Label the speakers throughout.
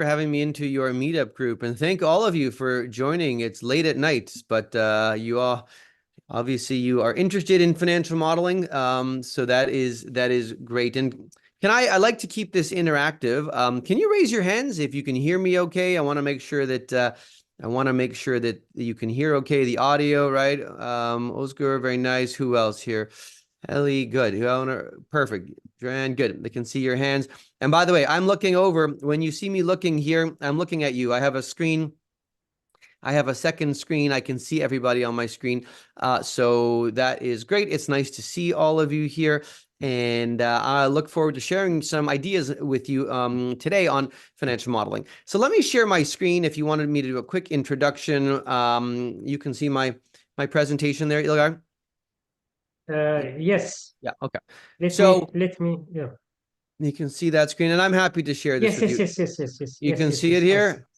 Speaker 1: for having me into your meetup group, and thank all of you for joining. It's late at night, but you all obviously you are interested in financial modeling, so that is great. And I like to keep this interactive. Can you raise your hands if you can hear me okay? I want to make sure that you can hear okay the audio, right? Oscar, very nice. Who else here? Ellie, good. Perfect. Joanne, good. They can see your hands. And by the way, I'm looking over. When you see me looking here, I'm looking at you. I have a screen. I have a second screen. I can see everybody on my screen. So that is great. It's nice to see all of you here. And I look forward to sharing some ideas with you today on financial modeling. So let me share my screen. If you wanted me to do a quick introduction, you can see my presentation there, Ilgar.
Speaker 2: Yes.
Speaker 1: Yeah. Okay.
Speaker 2: Let me. Yeah.
Speaker 1: You can see that screen, and I'm happy to share this with you.
Speaker 2: Yes.
Speaker 1: You can see it here.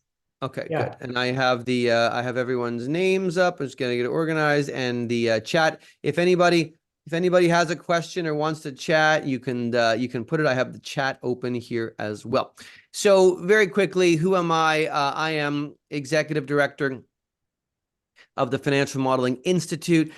Speaker 1: Okay,
Speaker 2: yeah.
Speaker 1: good. And I have I have everyone's names up. I'm just gonna get it organized, and the chat. If anybody has a question or wants to chat, you can put it. I have the chat open here as well. So very quickly, who am I? I am executive director of the Financial Modeling Institute.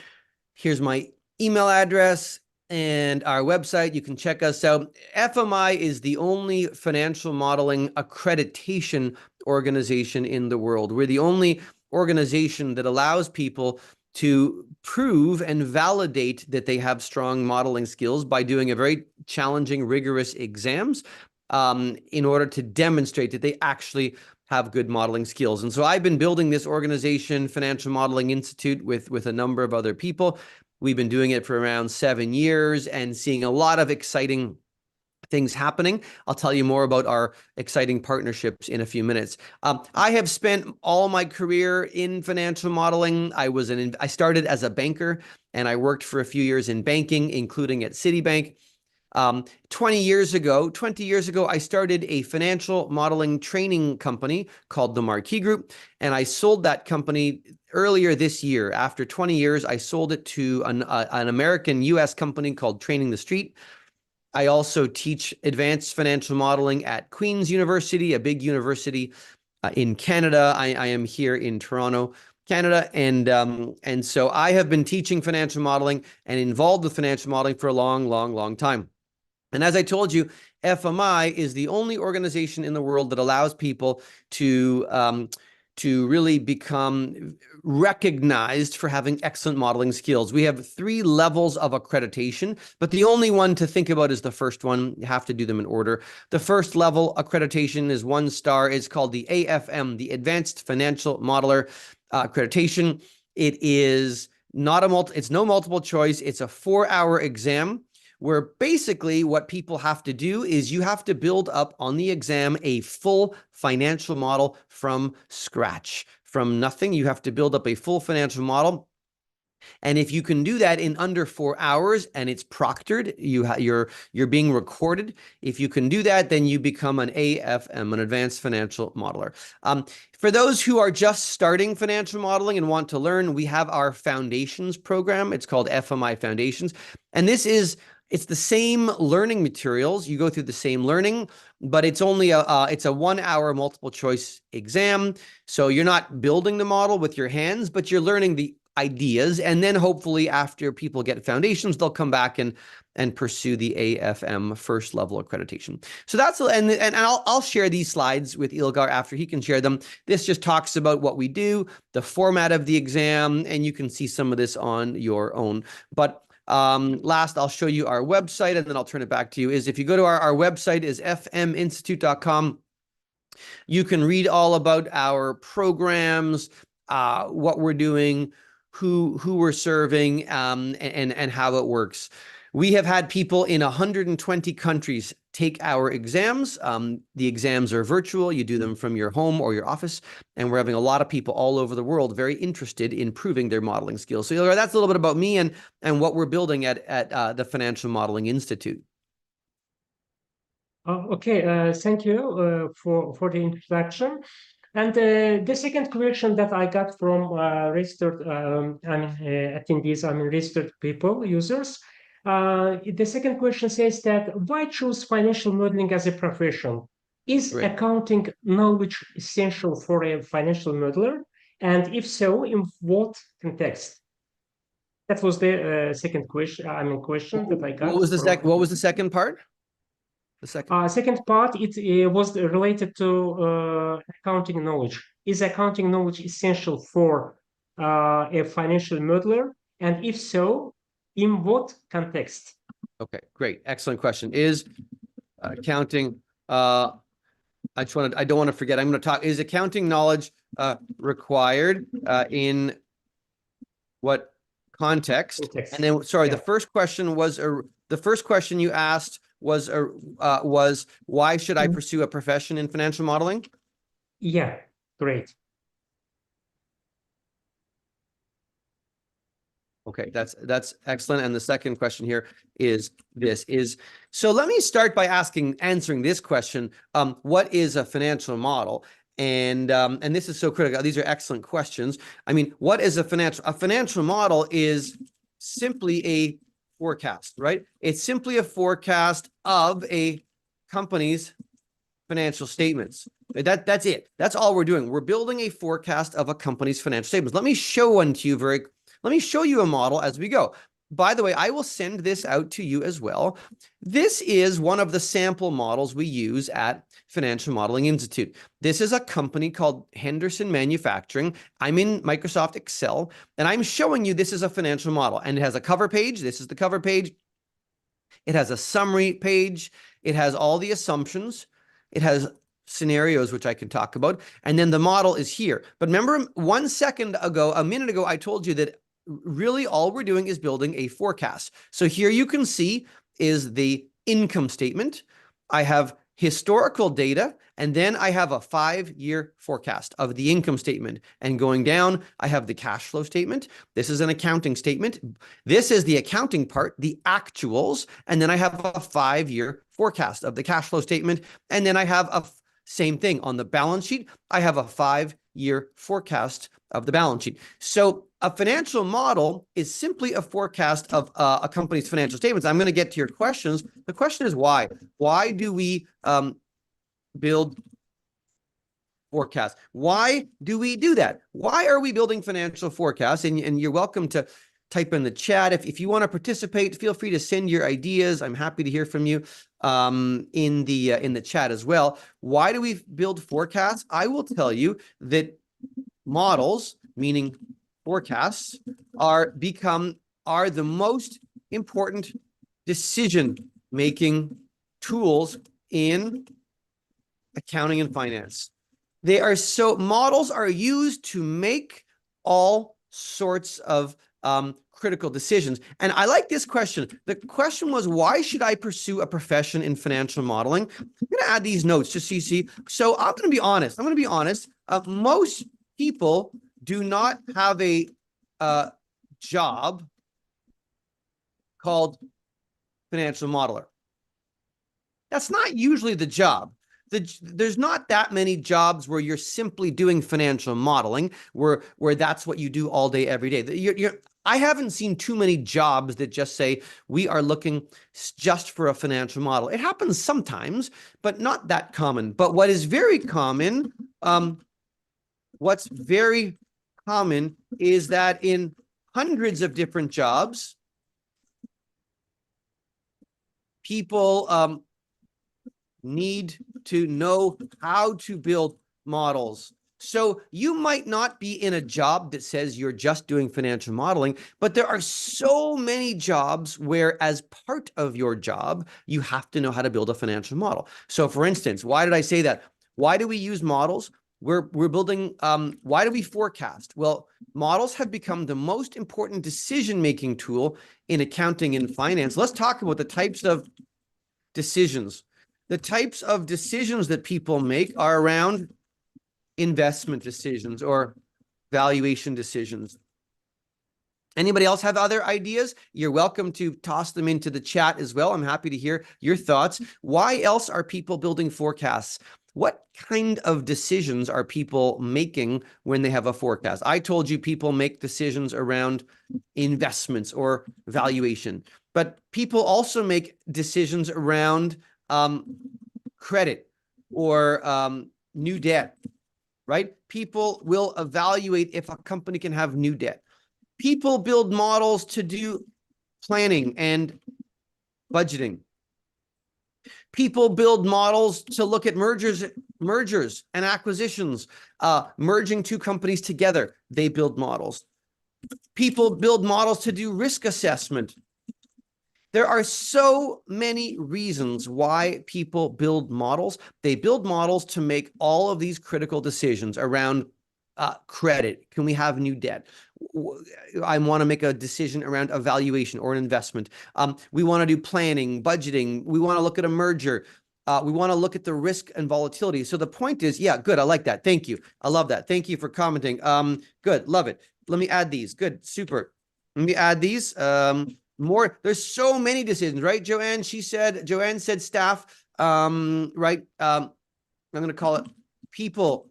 Speaker 1: Here's my email address and our website. You can check us out. FMI is the only financial modeling accreditation organization in the world. We're the only organization that allows people to prove and validate that they have strong modeling skills by doing a very challenging, rigorous exams in order to demonstrate that they actually have good modeling skills. And so I've been building this organization, Financial Modeling Institute, with a number of other people. We've been doing it for around 7 years and seeing a lot of exciting things happening. I'll tell you more about our exciting partnerships in a few minutes. I have spent all my career in financial modeling. I started as a banker, and I worked for a few years in banking, including at Citibank. 20 years ago, I started a financial modeling training company called the Marquis Group, and I sold that company earlier this year. After 20 years, I sold it to an American US company called Training the Street. I also teach advanced financial modeling at Queen's University, a big university in Canada. I am here in Toronto, Canada, and so I have been teaching financial modeling and involved with financial modeling for a long time. And as I told you, FMI is the only organization in the world that allows people to really become recognized for having excellent modeling skills. We have 3 levels of accreditation, but the only one to think about is the first one. You have to do them in order. The first level accreditation is 1 star. It's called the AFM, the Advanced Financial Modeler accreditation. It is it's no multiple choice. It's a 4-hour exam, where basically what people have to do is you have to build up on the exam a full financial model from scratch. From nothing, you have to build up a full financial model. And if you can do that in under 4 hours and it's proctored, you're being recorded. If you can do that, then you become an AFM, an Advanced Financial Modeler. For those who are just starting financial modeling and want to learn, we have our Foundations program. It's called FMI Foundations. And it's the same learning materials. You go through the same learning, but it's only it's a 1-hour multiple choice exam. So you're not building the model with your hands, but you're learning the ideas. And then hopefully after people get foundations, they'll come back and pursue the AFM first level accreditation. So that's, and I'll share these slides with Ilgar after he can share them. This just talks about what we do, the format of the exam, and you can see some of this on your own. But last, I'll show you our website, and then I'll turn it back to you. If you go to our website is fminstitute.com, you can read all about our programs, what we're doing, who we're serving, and how it works. We have had people in 120 countries take our exams. The exams are virtual. You do them from your home or your office. And we're having a lot of people all over the world very interested in improving their modeling skills. So that's a little bit about me and what we're building at the Financial Modeling Institute.
Speaker 2: Okay, thank you for the introduction. And the second question that I got from registered attendees, registered people, users, the second question says that why choose financial modeling as a profession? Is
Speaker 1: Great.
Speaker 2: accounting knowledge essential for a financial modeler? And if so, in what context? That was the second question. I mean, question that I got from.
Speaker 1: What was the second part? The second.
Speaker 2: Second part, it was related to accounting knowledge. Is accounting knowledge essential for a financial modeler? And if so, in what context?
Speaker 1: Okay, great. Excellent question. Is accounting, I don't want to forget, I'm going to talk, is accounting knowledge required in what context?
Speaker 2: Context.
Speaker 1: And then, sorry,
Speaker 2: Yeah.
Speaker 1: the first question was, the first question you asked was why should I pursue a profession in financial modeling?
Speaker 2: Yeah, great.
Speaker 1: Okay, that's excellent. And the second question here is so let me start by answering this question. What is a financial model? And this is so critical. These are excellent questions. I mean, what is a financial model is simply a forecast, right? It's simply a forecast of a company's financial statements. That's it. That's all we're doing. We're building a forecast of a company's financial statements. Let me show one to you let me show you a model as we go. By the way, I will send this out to you as well. This is one of the sample models we use at Financial Modeling Institute. This is a company called Henderson Manufacturing. I'm in Microsoft Excel, and I'm showing you this is a financial model. And it has a cover page. This is the cover page. It has a summary page. It has all the assumptions. It has scenarios, which I can talk about. And then the model is here. But remember a minute ago, I told you that really all we're doing is building a forecast. So here you can see is the income statement. I have historical data, and then I have a 5-year forecast of the income statement. And going down, I have the cash flow statement. This is an accounting statement. This is the accounting part, the actuals. And then I have a 5-year forecast of the cash flow statement. And then I have a same thing on the balance sheet. I have a 5-year forecast of the balance sheet. So a financial model is simply a forecast of a company's financial statements. I'm going to get to your questions. The question is why? Why do we build forecasts? Why do we do that? Why are we building financial forecasts? And you're welcome to type in the chat. If you want to participate, feel free to send your ideas. I'm happy to hear from you in the chat as well. Why do we build forecasts? I will tell you that models, meaning forecasts, are the most important decision-making tools in accounting and finance. Models are used to make all sorts of critical decisions. And I like this question. The question was, why should I pursue a profession in financial modeling? I'm going to add these notes just so you see. So I'm going to be honest. Most people do not have a job called financial modeler. That's not usually the job. There's not that many jobs where you're simply doing financial modeling, where that's what you do all day, every day. I haven't seen too many jobs that just say, we are looking just for a financial model. It happens sometimes, but not that common. But what is very common, is that in hundreds of different jobs, people need to know how to build models. So you might not be in a job that says you're just doing financial modeling, but there are so many jobs where as part of your job, you have to know how to build a financial model. So for instance, why did I say that? Why do we use models? We're building, why do we forecast? Well, models have become the most important decision-making tool in accounting and finance. Let's talk about the types of decisions. The types of decisions that people make are around investment decisions or valuation decisions. Anybody else have other ideas? You're welcome to toss them into the chat as well. I'm happy to hear your thoughts. Why else are people building forecasts? What kind of decisions are people making when they have a forecast? I told you people make decisions around investments or valuation, but people also make decisions around credit, or new debt, right? People will evaluate if a company can have new debt. People build models to do planning and budgeting. People build models to look at mergers and acquisitions, merging two companies together. They build models. People build models to do risk assessment. There are so many reasons why people build models. They build models to make all of these critical decisions around credit. Can we have new debt? I want to make a decision around a valuation or an investment. We want to do planning, budgeting. We want to look at a merger. We want to look at the risk and volatility. So the point is, yeah, good. I like that. Thank you. I love that. Thank you for commenting. Good. Love it. Let me add these. Good. Super. Let me add these. More. There's so many decisions, right? Joanne said staff. Right. I'm going to call it people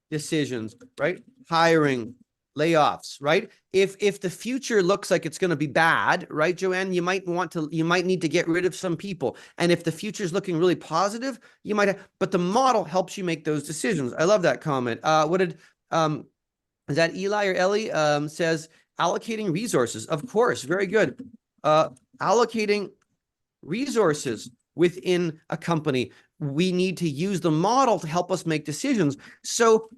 Speaker 1: decisions, right? Hiring, layoffs, right? If the future looks like it's going to be bad, right, Joanne, you might need to get rid of some people. And if the future is looking really positive, you might have, but the model helps you make those decisions. I love that comment. Is that Eli or Ellie? Says allocating resources. Of course, very good. Allocating resources within a company. We need to use the model to help us make decisions. So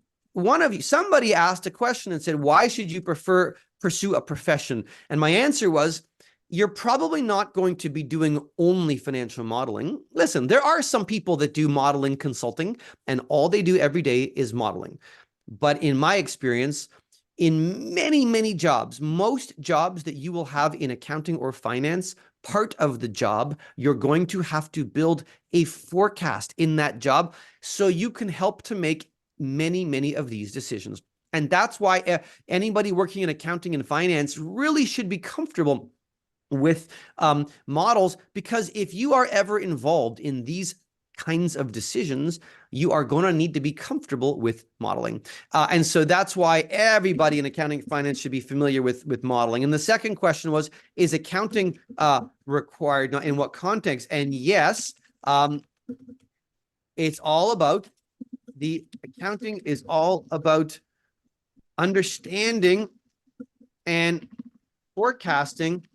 Speaker 1: somebody asked a question and said, why should you pursue a profession? And my answer was, you're probably not going to be doing only financial modeling. Listen, there are some people that do modeling consulting and all they do every day is modeling. But in my experience, in many, many jobs, most jobs that you will have in accounting or finance, part of the job, you're going to have to build a forecast in that job so you can help to make many, many of these decisions. And that's why anybody working in accounting and finance really should be comfortable with models, because if you are ever involved in these kinds of decisions, you are going to need to be comfortable with modeling. And so that's why everybody in accounting and finance should be familiar with modeling. And the second question was, is accounting required? In what context? And yes, it's all about the accounting is all about understanding and forecasting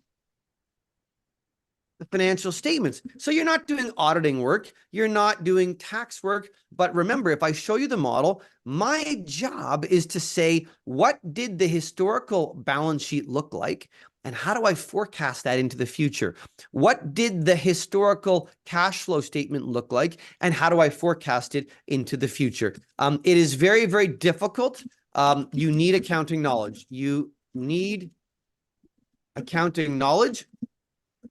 Speaker 1: the financial statements. So you're not doing auditing work, you're not doing tax work, but remember, if I show you the model, my job is to say, what did the historical balance sheet look like? And how do I forecast that into the future? What did the historical cash flow statement look like? And how do I forecast it into the future? It is very, very difficult. You need accounting knowledge. You need accounting knowledge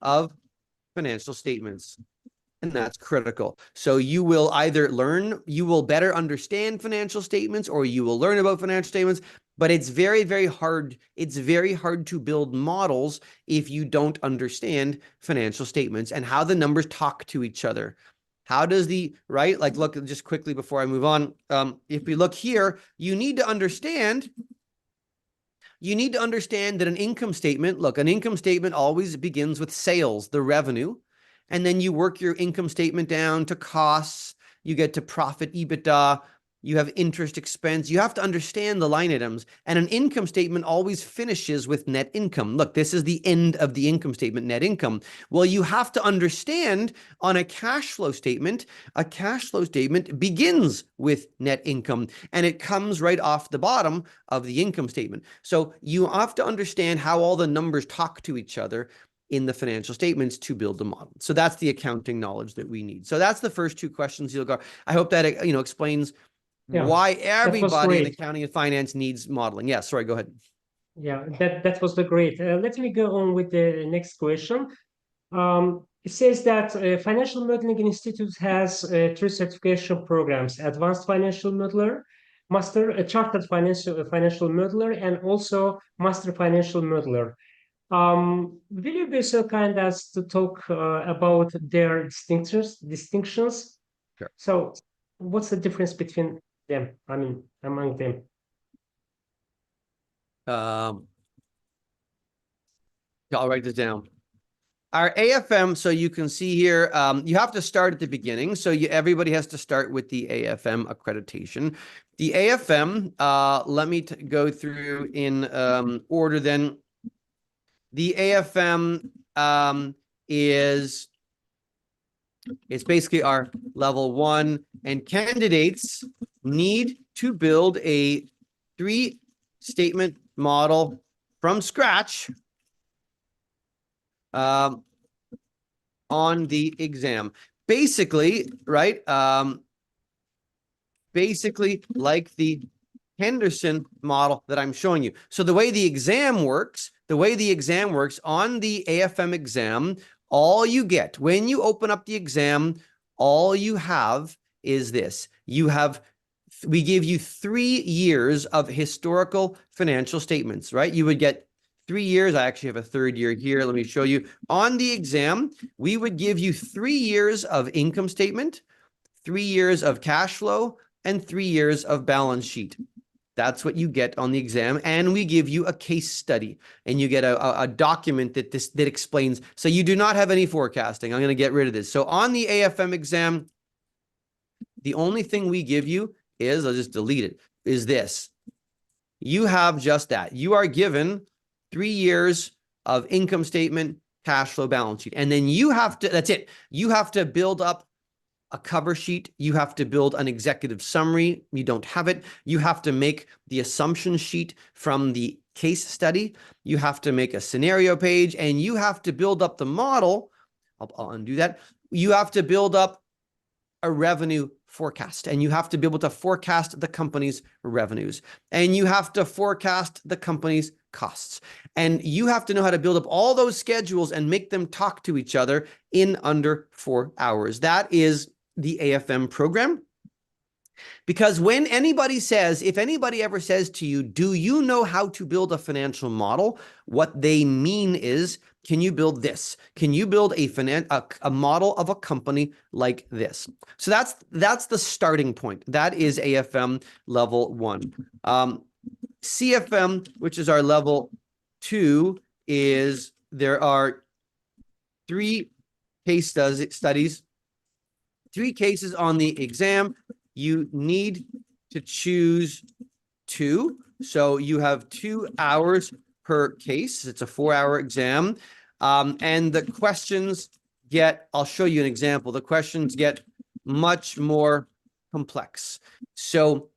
Speaker 1: of financial statements. And that's critical. So you will better understand financial statements, or you will learn about financial statements, but it's very, very hard. It's very hard to build models if you don't understand financial statements and how the numbers talk to each other. How does right? Like, look, just quickly before I move on. If we look here, you need to understand that an income statement, an income statement always begins with sales, the revenue, and then you work your income statement down to costs, you get to profit, EBITDA, you have interest expense. You have to understand the line items, and an income statement always finishes with net income. Look, this is the end of the income statement, net income. Well, you have to understand on a cash flow statement begins with net income, and it comes right off the bottom of the income statement. So you have to understand how all the numbers talk to each other in the financial statements to build the model. So that's the accounting knowledge that we need. So that's the first two questions, Ilgar. I hope that explains why everybody in accounting and finance needs modeling. Yeah, sorry, go ahead.
Speaker 2: Yeah, that was the great. Let me go on with the next question. It says that Financial Modeling Institute has three certification programs: Advanced Financial Modeler, Master Chartered Financial Modeler, and also Master Financial Modeler. Will you be so kind as to talk about their distinctions?
Speaker 1: Sure.
Speaker 2: So, what's the difference between them? I mean, among them.
Speaker 1: I'll write this down. our AFM, so you can see here, you have to start at the beginning. So everybody has to start with the AFM accreditation. The AFM, let me go through in order then. The AFM it's basically our level 1, and candidates need to build a 3-statement model from scratch on the exam. Basically, right? Basically like the Henderson model that I'm showing you. So the way the exam works on the AFM exam, all you get when you open up the exam, all you have is this. We give you 3 years of historical financial statements, right? You would get 3 years. I actually have a 3rd year here. Let me show you. On the exam, we would give you 3 years of income statement, 3 years of cash flow, and 3 years of balance sheet. That's what you get on the exam. And we give you a case study, and you get a document that explains. So you do not have any forecasting. I'm going to get rid of this. So on the AFM exam, the only thing we give you is, I'll just delete it, is this. You have just that. You are given 3 years of income statement, cash flow, balance sheet. And then you have to, that's it. You have to build up a cover sheet. You have to build an executive summary. You don't have it. You have to make the assumption sheet from the case study. You have to make a scenario page, and you have to build up the model. I'll undo that. You have to build up a revenue forecast, and you have to be able to forecast the company's revenues, and you have to forecast the company's costs, and you have to know how to build up all those schedules and make them talk to each other in under 4 hours. That is the AFM program. Because when anybody says, if anybody ever says to you, do you know how to build a financial model? What they mean is, can you build this? Can you build a model of a company like this? So that's the starting point. That is AFM level 1. CFM, which is our level 2, is there are 3 case studies, 3 cases on the exam. You need to choose 2. So you have 2 hours per case. It's a 4-hour exam. And the questions I'll show you an example. The questions get much more complex. So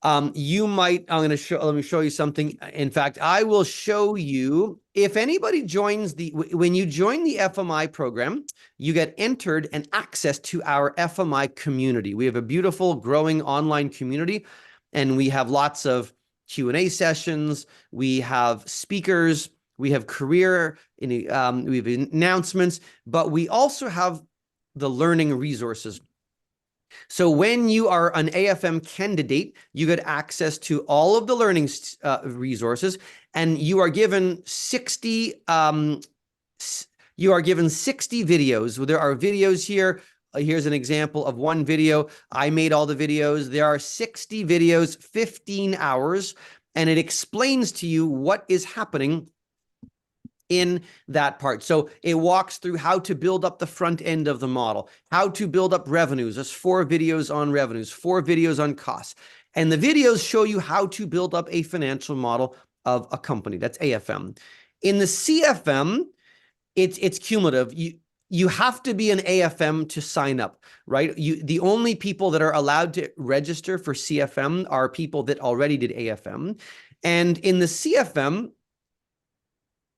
Speaker 1: let me show you something. In fact, I will show you, if anybody joins when you join the FMI program, you get entered and access to our FMI community. We have a beautiful growing online community, and we have lots of Q&A sessions. We have speakers, we have we have announcements, but we also have the learning resources. So when you are an AFM candidate, you get access to all of the learning resources, and you are given 60 videos. There are videos here. Here's an example of one video. I made all the videos. There are 60 videos, 15 hours, and it explains to you what is happening in that part. So it walks through how to build up the front end of the model, how to build up revenues. There's 4 videos on revenues, 4 videos on costs. And the videos show you how to build up a financial model of a company. That's AFM. In the CFM, it's cumulative. You have to be an AFM to sign up, right? The only people that are allowed to register for CFM are people that already did AFM. And in the CFM,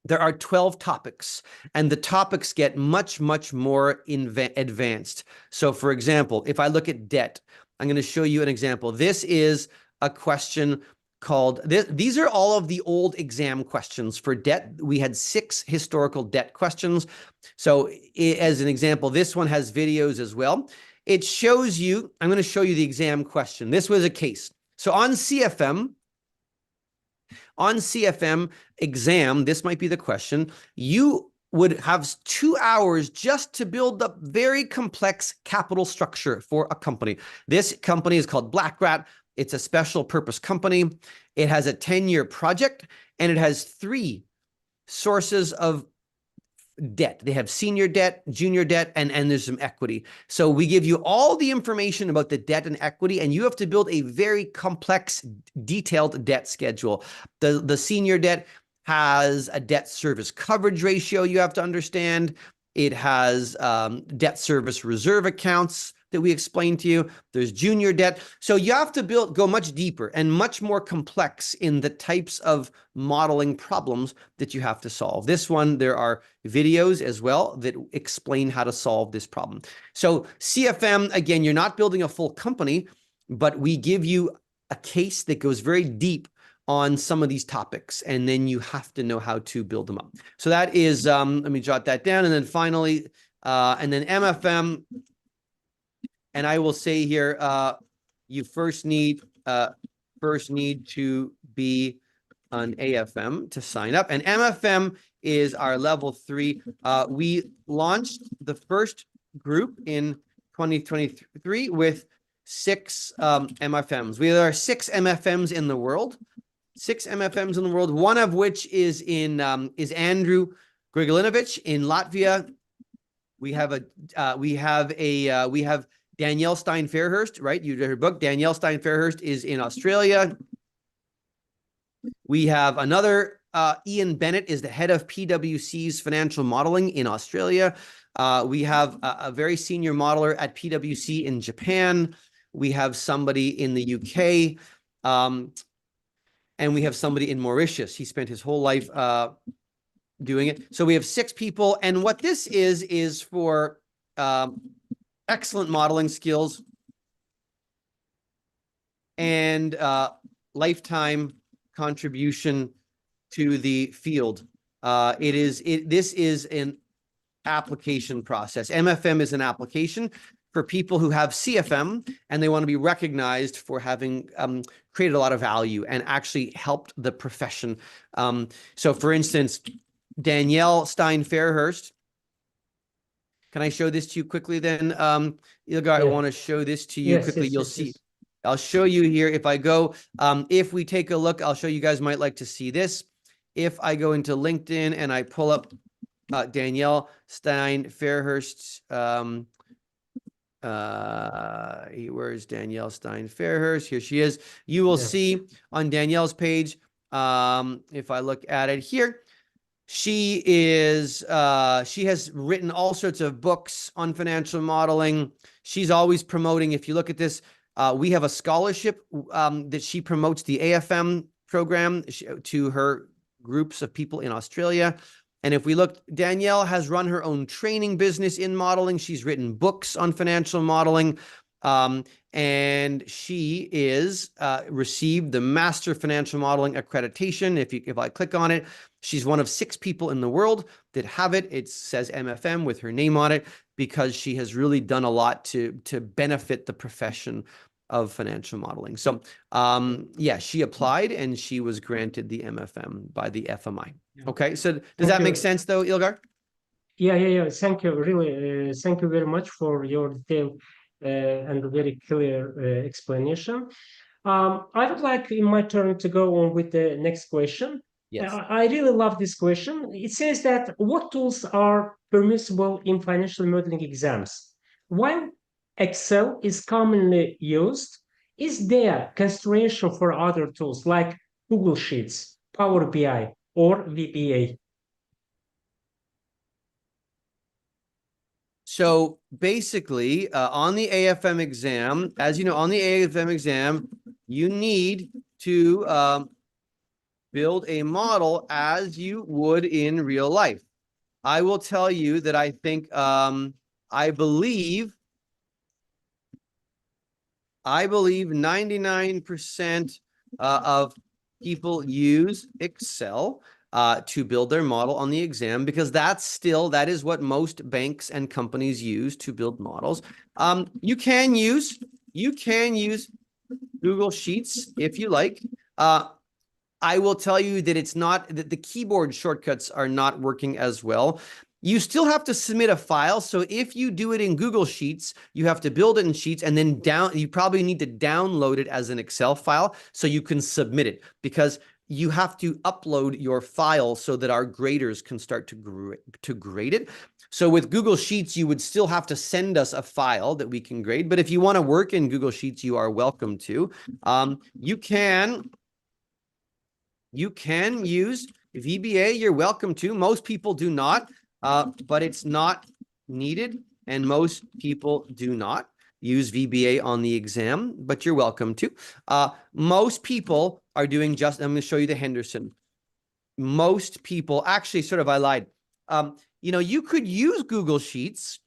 Speaker 1: there are 12 topics, and the topics get much, much more advanced. So for example, if I look at debt, I'm going to show you an example. This is a question called, these are all of the old exam questions for debt. We had 6 historical debt questions. So as an example, this one has videos as well. It shows you, I'm going to show you the exam question. This was a case. So on CFM exam, this might be the question. You would have 2 hours just to build up very complex capital structure for a company. This company is called Black Rat. It's a special purpose company. It has a 10-year project, and it has 3 sources of debt. They have senior debt, junior debt, and there's some equity. So we give you all the information about the debt and equity, and you have to build a very complex, detailed debt schedule. The senior debt has a debt service coverage ratio you have to understand. It has debt service reserve accounts that we explained to you. There's junior debt. So you have to go much deeper and much more complex in the types of modeling problems that you have to solve. This one, there are videos as well that explain how to solve this problem. So CFM, again, you're not building a full company, but we give you a case that goes very deep on some of these topics, and then you have to know how to build them up. So that is, let me jot that down. And then finally, and then MFM, and I will say here, you first need to be an AFM to sign up. And MFM is our level 3. We launched the first group in 2023 with 6 MFMs. There are 6 MFMs in the world. 6 MFMs in the world, one of which is Andrew Grigalinovich in Latvia. We have Danielle Stein-Fairhurst, right? You read her book. Danielle Stein-Fairhurst is in Australia. We have another, Ian Bennett is the head of PwC's financial modeling in Australia. We have a very senior modeler at PwC in Japan. We have somebody in the UK. And we have somebody in Mauritius. He spent his whole life doing it. So we have 6 people. And what this is for excellent modeling skills and lifetime contribution to the field. This is an application process. MFM is an application for people who have CFM and they want to be recognized for having created a lot of value and actually helped the profession. So for instance, Danielle Stein-Fairhurst, can I show this to you quickly then? Ilgar, I want to show this to you quickly. You'll see. I'll show you here. If I go, if we take a look, I'll show you guys might like to see this. If I go into LinkedIn and I pull up Danielle Stein-Fairhurst's, where's Danielle Stein-Fairhurst? Here she is. You will see on Danielle's page, if I look at it here, she has written all sorts of books on financial modeling. She's always promoting. If you look at this, we have a scholarship that she promotes the AFM program to her groups of people in Australia. And if we look, Danielle has run her own training business in modeling. She's written books on financial modeling. And she is received the Master Financial Modeling Accreditation. If I click on it, she's one of 6 people in the world that have it. It says MFM with her name on it because she has really done a lot to benefit the profession of financial modeling. So yeah, she applied and she was granted the MFM by the FMI. Okay, so does that make sense though, Ilgar?
Speaker 2: Yeah. Thank you. Really, thank you very much for your detailed and very clear explanation. I would like in my turn to go on with the next question.
Speaker 1: Yes.
Speaker 2: I really love this question. It says that what tools are permissible in financial modeling exams? While Excel is commonly used, is there consideration for other tools like Google Sheets, Power BI, or VBA?
Speaker 1: So basically, on the AFM exam, as you know, on the AFM exam, you need to build a model as you would in real life. I will tell you that I think, I believe 99% of people use Excel to build their model on the exam, because that is what most banks and companies use to build models. You can use Google Sheets if you like. I will tell you that that the keyboard shortcuts are not working as well. You still have to submit a file. So if you do it in Google Sheets, you have to build it in Sheets and then you probably need to download it as an Excel file so you can submit it, because you have to upload your file so that our graders can start to grade it. So with Google Sheets, you would still have to send us a file that we can grade. But if you want to work in Google Sheets, you are welcome to. You can use VBA. You're welcome to. Most people do not, but it's not needed. And most people do not use VBA on the exam, but you're welcome to. Most people are doing just, I'm going to show you the Henderson. Most people, actually, I lied. You could use Google Sheets,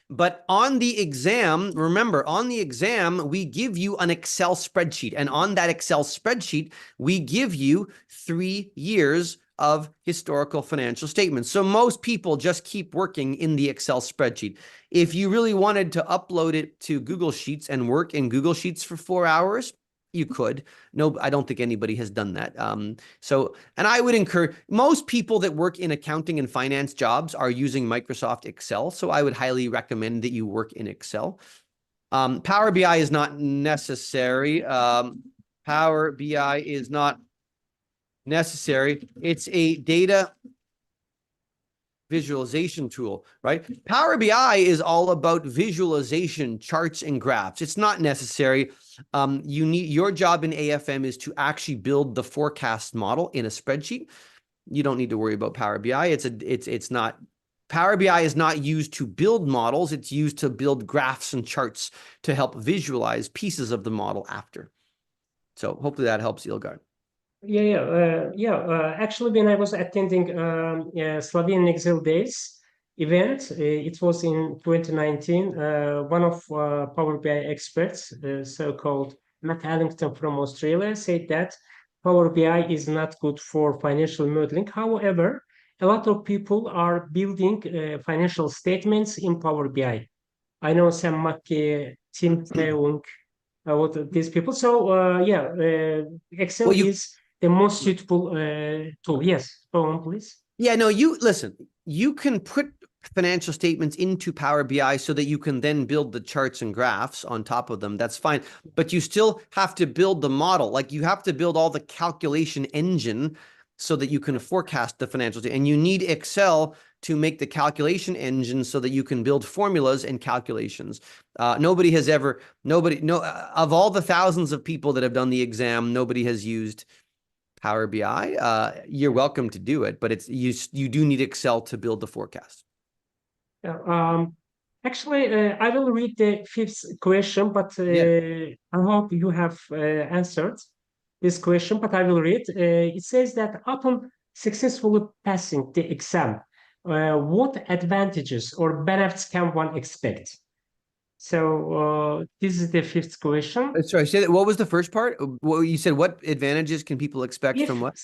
Speaker 1: but on the exam, remember, on the exam, we give you an Excel spreadsheet. And on that Excel spreadsheet, we give you 3 years of historical financial statements. So most people just keep working in the Excel spreadsheet. If you really wanted to upload it to Google Sheets and work in Google Sheets for 4 hours, you could. No, I don't think anybody has done that. And I would encourage, most people that work in accounting and finance jobs are using Microsoft Excel. So I would highly recommend that you work in Excel. Power BI is not necessary. Power BI is not necessary. It's a data visualization tool, right? Power BI is all about visualization, charts, and graphs. It's not necessary. Your job in AFM is to actually build the forecast model in a spreadsheet. You don't need to worry about Power BI. It's not. Power BI is not used to build models. It's used to build graphs and charts to help visualize pieces of the model after. So hopefully that helps, Ilgar.
Speaker 2: Actually, when I was attending Slovenian Exile Days event, it was in 2019. One of Power BI experts, so-called Matt Allington from Australia, said that Power BI is not good for financial modeling. However, a lot of people are building financial statements in Power BI. I know Sam Mackey, Tim Teung, what these people. So Excel is the most suitable tool. Yes, go on, please.
Speaker 1: Yeah, no, listen, you can put financial statements into Power BI so that you can then build the charts and graphs on top of them. That's fine. But you still have to build the model. Like you have to build all the calculation engine so that you can forecast the financial statement. And you need Excel to make the calculation engine so that you can build formulas and calculations. Of all the thousands of people that have done the exam, nobody has used Power BI. You're welcome to do it, but you do need Excel to build the forecast.
Speaker 2: Actually, I will read the 5th question, but I hope you have answered this question, but I will read. It says that upon successfully passing the exam, what advantages or benefits can one expect? So this is the 5th question.
Speaker 1: Sorry, say that. What was the first part? What you said? What advantages can people expect from what?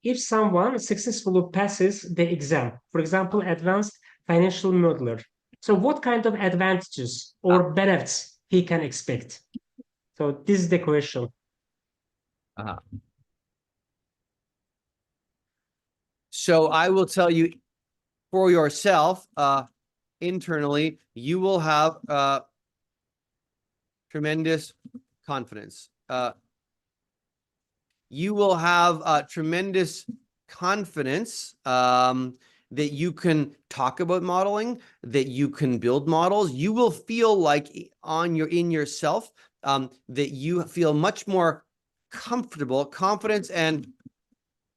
Speaker 2: If someone successfully passes the exam, for example, advanced financial modeler, so what kind of advantages or benefits he can expect? So this is the question.
Speaker 1: So I will tell you for yourself, internally, you will have tremendous confidence. You will have tremendous confidence that you can talk about modeling, that you can build models. You will feel like in yourself that you feel much more comfortable, confidence and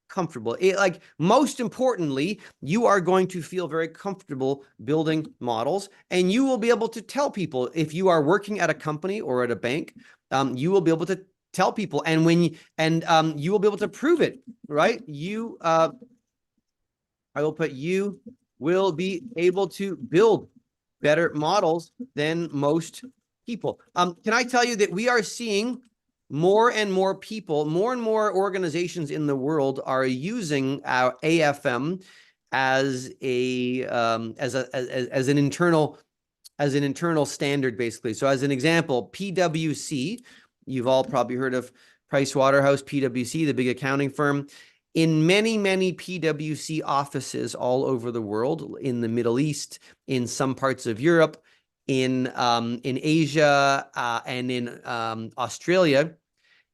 Speaker 1: comfortable. Like most importantly, you are going to feel very comfortable building models, and you will be able to tell people if you are working at a company or at a bank, you will be able to tell people, and you will be able to prove it, right? I will put you will be able to build better models than most people. Can I tell you that we are seeing more and more people, more and more organizations in the world are using our AFM as an internal standard, basically. So as an example, PwC, you've all probably heard of Pricewaterhouse, PwC, the big accounting firm. In many, many PwC offices all over the world, in the Middle East, in some parts of Europe, in Asia, and in Australia,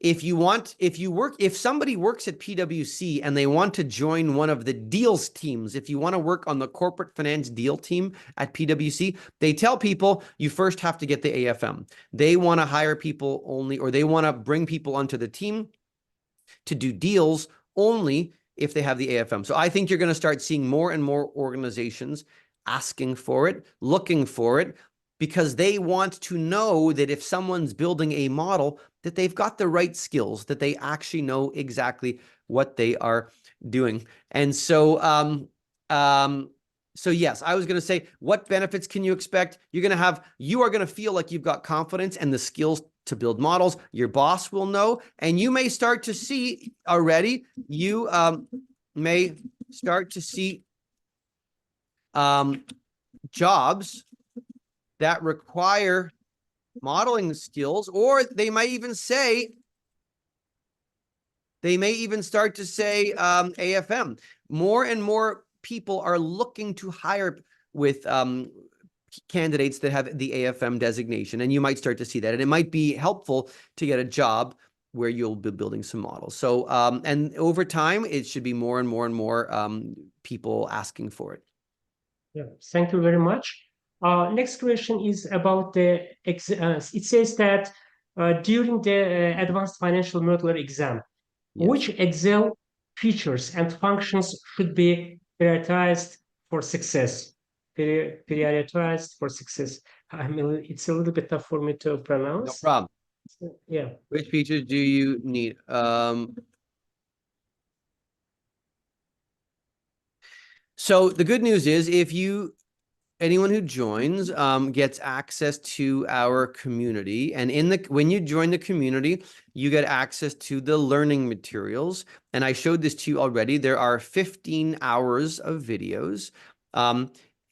Speaker 1: if somebody works at PwC and they want to join one of the deals teams, if you want to work on the corporate finance deal team at PwC, they tell people you first have to get the AFM. They want to hire people only, or they want to bring people onto the team to do deals only if they have the AFM. So I think you're going to start seeing more and more organizations asking for it, looking for it, because they want to know that if someone's building a model, that they've got the right skills, that they actually know exactly what they are doing. And so, so yes, I was going to say, what benefits can you expect? You are going to feel like you've got confidence and the skills to build models. Your boss will know, and you may start to see already, you may start to see jobs that require modeling skills, or they might even say, start to say AFM. More and more people are looking to hire with candidates that have the AFM designation, and you might start to see that. And it might be helpful to get a job where you'll be building some models. So, and over time, it should be more and more and more people asking for it.
Speaker 2: Yeah, thank you very much. Next question is about it says that during the advanced financial modeler exam, which Excel features and functions should be prioritized for success? Prioritized for success. I mean, it's a little bit tough for me to pronounce.
Speaker 1: No problem.
Speaker 2: Yeah.
Speaker 1: Which features do you need? So the good news is, anyone who joins gets access to our community, and when you join the community, you get access to the learning materials. And I showed this to you already. There are 15 hours of videos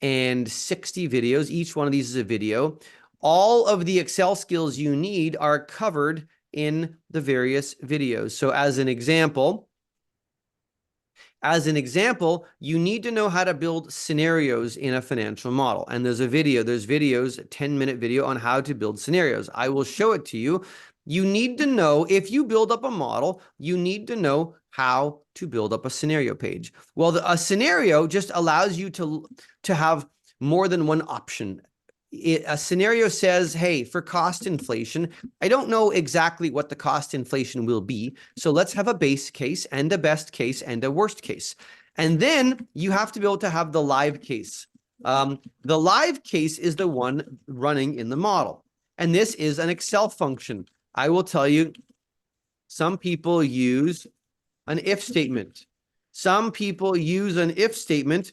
Speaker 1: and 60 videos. Each one of these is a video. All of the Excel skills you need are covered in the various videos. So as an example, you need to know how to build scenarios in a financial model. And there's videos, a 10-minute video on how to build scenarios. I will show it to you. You need to know, if you build up a model, you need to know how to build up a scenario page. Well, a scenario just allows you to have more than one option. A scenario says, hey, for cost inflation, I don't know exactly what the cost inflation will be. So let's have a base case and a best case and a worst case. And then you have to be able to have the live case. The live case is the one running in the model. And this is an Excel function. I will tell you, some people use an if statement. Some people use an if statement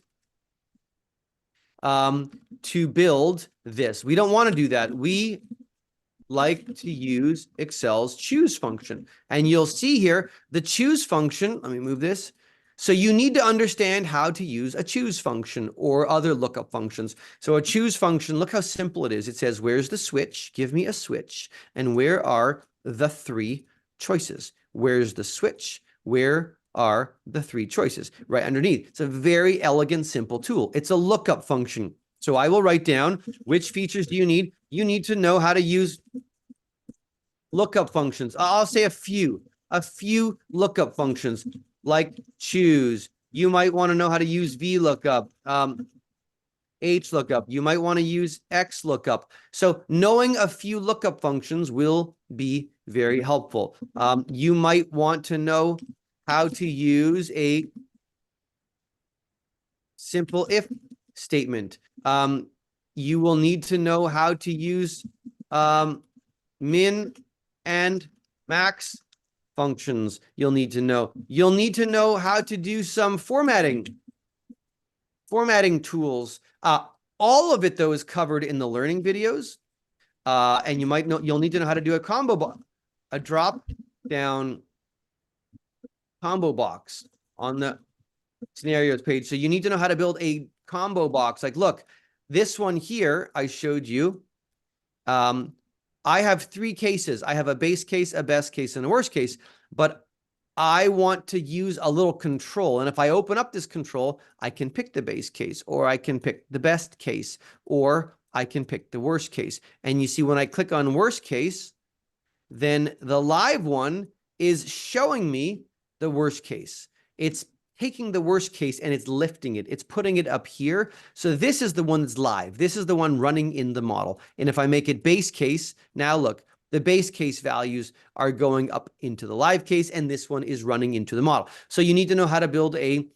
Speaker 1: to build this. We don't want to do that. We like to use Excel's choose function. And you'll see here the choose function. Let me move this. So you need to understand how to use a choose function or other lookup functions. So a choose function, look how simple it is. It says, where's the switch? Give me a switch. And where are the three choices? Where's the switch? Where are the three choices right underneath? It's a very elegant, simple tool. It's a lookup function. So I will write down, which features do you need? You need to know how to use lookup functions. I'll say a few lookup functions like choose. You might want to know how to use VLOOKUP, HLOOKUP. You might want to use XLOOKUP. So knowing a few lookup functions will be very helpful. You might want to know how to use a simple if statement. You will need to know how to use min and max functions. You'll need to know how to do some formatting tools. All of it, though, is covered in the learning videos. And you'll need to know how to do a drop down combo box on the scenarios page. So you need to know how to build a combo box. Like, look, this one here I showed you. I have three cases. I have a base case, a best case, and a worst case, but I want to use a little control. And if I open up this control, I can pick the base case, or I can pick the best case, or I can pick the worst case. And you see, when I click on worst case, then the live one is showing me the worst case. It's taking the worst case and it's lifting it. It's putting it up here. So this is the one that's live. This is the one running in the model. And if I make it base case, now look, the base case values are going up into the live case, and this one is running into the model. So you need to know how to build a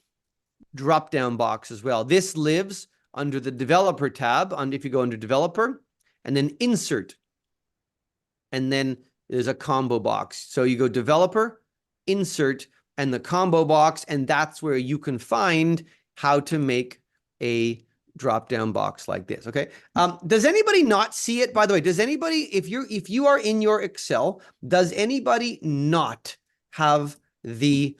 Speaker 1: drop-down box as well. This lives under the developer tab. If you go under developer and then insert, and then there's a combo box. So you go developer, insert, and the combo box, and that's where you can find how to make a drop-down box like this. Okay. Does anybody not see it? By the way, does anybody, if you are in your Excel, does anybody not have the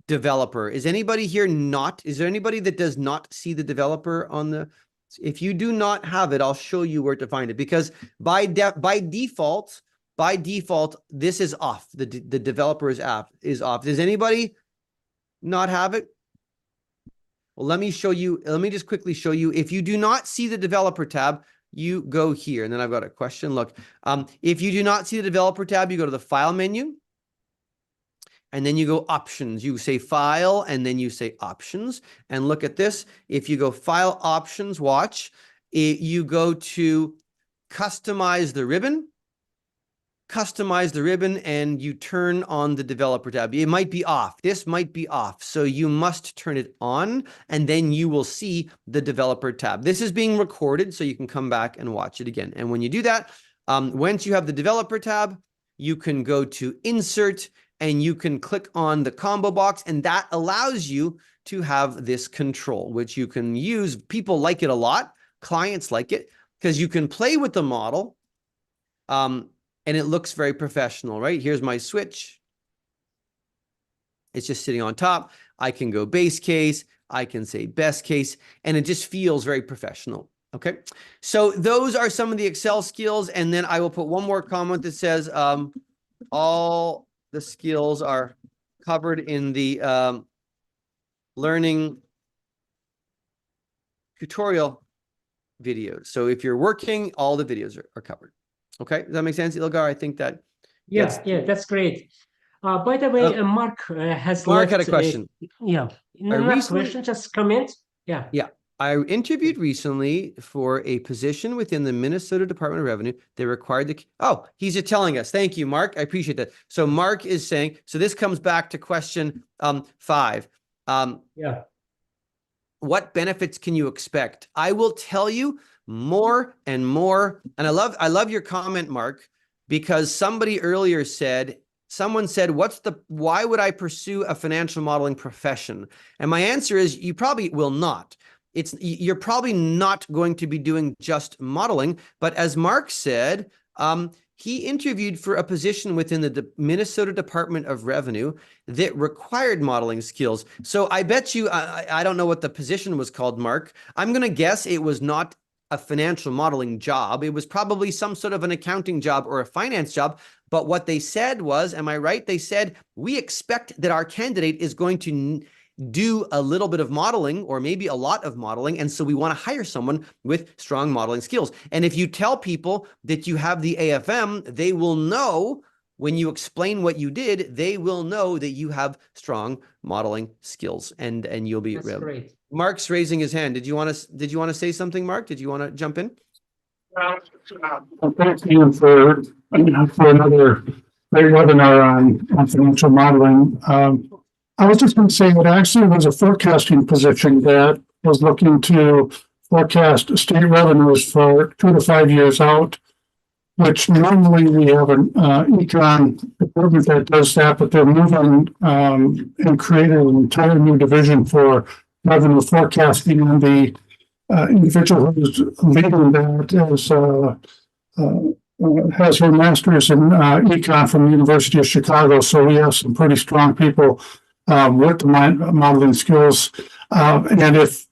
Speaker 1: developer? Is anybody here not? Is there anybody that does not see the developer on the? If you do not have it, I'll show you where to find it, because by default, this is off. The developer is off. Does anybody not have it? Well, let me show you. Let me just quickly show you. If you do not see the developer tab, you go here. And then I've got a question. Look, if you do not see the developer tab, you go to the file menu. And then you go options. You say file, and then you say options. And look at this. If you go file options, watch. You go to customize the ribbon. And you turn on the developer tab. It might be off. This might be off. So you must turn it on, and then you will see the developer tab. This is being recorded, so you can come back and watch it again. And when you do that, once you have the developer tab, you can go to insert, and you can click on the combo box, and that allows you to have this control, which you can use. People like it a lot. Clients like it because you can play with the model. And it looks very professional, right? Here's my switch. It's just sitting on top. I can go base case. I can say best case, and it just feels very professional. Okay. So those are some of the Excel skills. And then I will put one more comment that says, all the skills are covered in the learning tutorial videos. So if you're working, all the videos are covered. Okay, does that make sense, Ilgar? I think that.
Speaker 2: Yeah, that's great. By the way, Mark has
Speaker 1: Mark had a question.
Speaker 2: Not question, just comment. Yeah.
Speaker 1: I interviewed recently for a position within the Minnesota Department of Revenue. They required the. Oh, he's just telling us. Thank you, Mark. I appreciate that. So Mark is saying. So this comes back to question 5. What benefits can you expect? I will tell you more and more. And I love your comment, Mark, because somebody earlier said, someone said, why would I pursue a financial modeling profession? And my answer is, you probably will not. You're probably not going to be doing just modeling. But as Mark said, he interviewed for a position within the Minnesota Department of Revenue that required modeling skills. So I bet you, I don't know what the position was called, Mark. I'm going to guess it was not a financial modeling job. It was probably some sort of an accounting job or a finance job. But what they said was, am I right? They said, we expect that our candidate is going to do a little bit of modeling or maybe a lot of modeling. And so we want to hire someone with strong modeling skills. And if you tell people that you have the AFM, they will know when you explain what you did, they will know that you have strong modeling skills, and you'll be.
Speaker 2: That's great.
Speaker 1: Mark's raising his hand. Did you want to say something, Mark? Did you want to jump in?
Speaker 3: Thank you for another great webinar on financial modeling. I was just going to say that actually was a forecasting position that was looking to forecast state revenues for 2 to 5 years out, which normally we have an econ department that does that, but they're moving and created an entire new division for revenue forecasting, and the individual who's leading that has her master's in econ from the University of Chicago. So we have some pretty strong people with the modeling skills, and if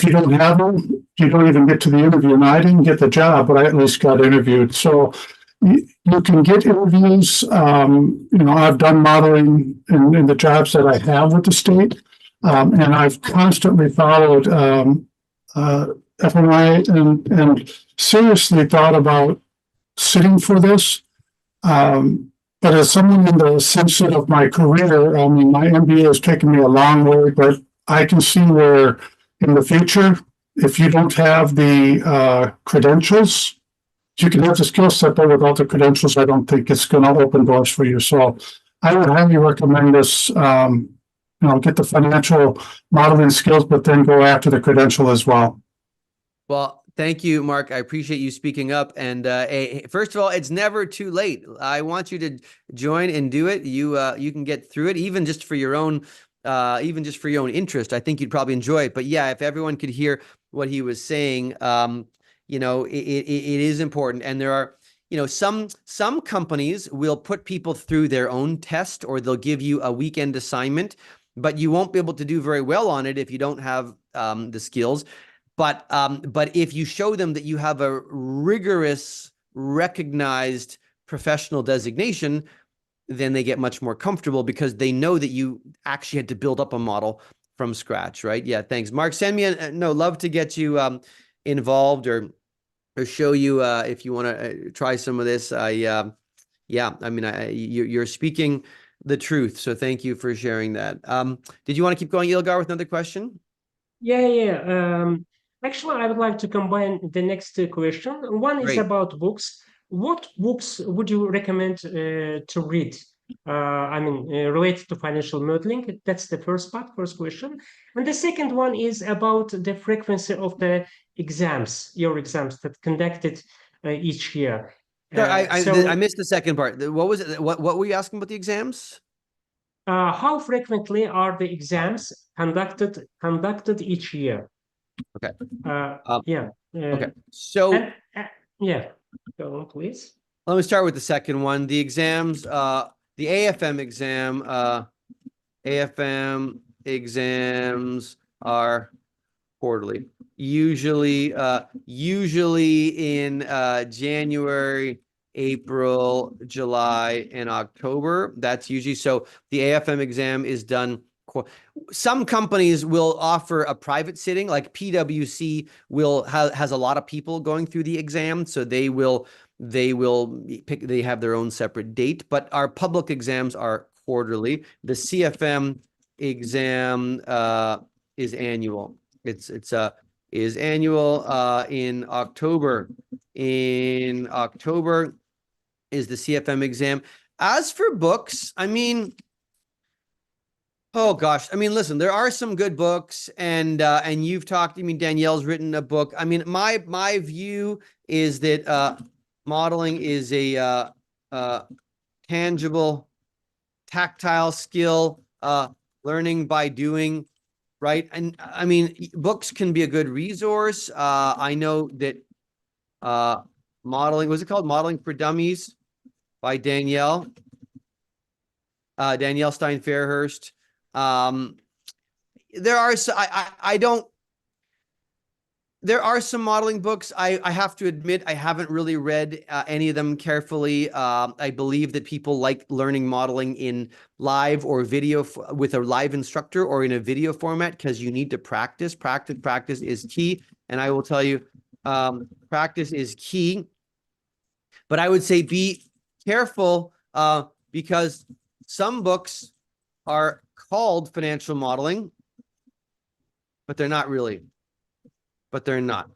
Speaker 3: you don't have them, you don't even get to the interview. And I didn't get the job, but I at least got interviewed. So you can get interviews. I've done modeling in the jobs that I have with the state, and I've constantly followed FMI and seriously thought about sitting for this. But as someone in the sunset of my career, I mean, my MBA has taken me a long way, but I can see where in the future, if you don't have the credentials, you can have the skill set, but without the credentials, I don't think it's going to open doors for you. So I would highly recommend this, get the financial modeling skills, but then go after the credential as well.
Speaker 1: Well, thank you, Mark. I appreciate you speaking up. And first of all, it's never too late. I want you to join and do it. You can get through it, even just for your own interest. I think you'd probably enjoy it. But yeah, if everyone could hear what he was saying, it is important. And there are, some companies will put people through their own test, or they'll give you a weekend assignment, but you won't be able to do very well on it if you don't have the skills. But if you show them that you have a rigorous, recognized professional designation, then they get much more comfortable because they know that you actually had to build up a model from scratch, right? Yeah, thanks, Mark. Send me love to get you involved or show you if you want to try some of this. You're speaking the truth, so thank you for sharing that. Did you want to keep going, Ilgar, with another question?
Speaker 2: Yeah. Actually, I would like to combine the next question. One is
Speaker 1: Great.
Speaker 2: about books. What books would you recommend to read? Related to financial modeling. That's the first question. And the second one is about the frequency of the exams, your exams that conducted each year.
Speaker 1: Sorry, I missed the second part. What was it? What were you asking about the exams?
Speaker 2: How frequently are the exams conducted each year?
Speaker 1: Okay.
Speaker 2: Yeah.
Speaker 1: Okay. So
Speaker 2: yeah, go on, please.
Speaker 1: Let me start with the second one. The exams, the AFM exam, AFM exams are quarterly. Usually in January, April, July, and October. That's usually so. The AFM exam is done. Some companies will offer a private sitting, like PwC has a lot of people going through the exam, so they have their own separate date. But our public exams are quarterly. The CFM exam is annual. Is annual in October. In October is the CFM exam. As for books, oh gosh, listen, there are some good books, and you've talked. Danielle's written a book. My view is that modeling is a tangible, tactile skill, learning by doing, right? And books can be a good resource. I know that modeling, was it called Modeling for Dummies by Danielle Stein-Fairhurst. There are some modeling books. I have to admit, I haven't really read any of them carefully. I believe that people like learning modeling in live or video with a live instructor, or in a video format, because you need to practice. Practice is key. And I will tell you, practice is key. But I would say be careful because some books are called financial modeling, but they're not really. They're not.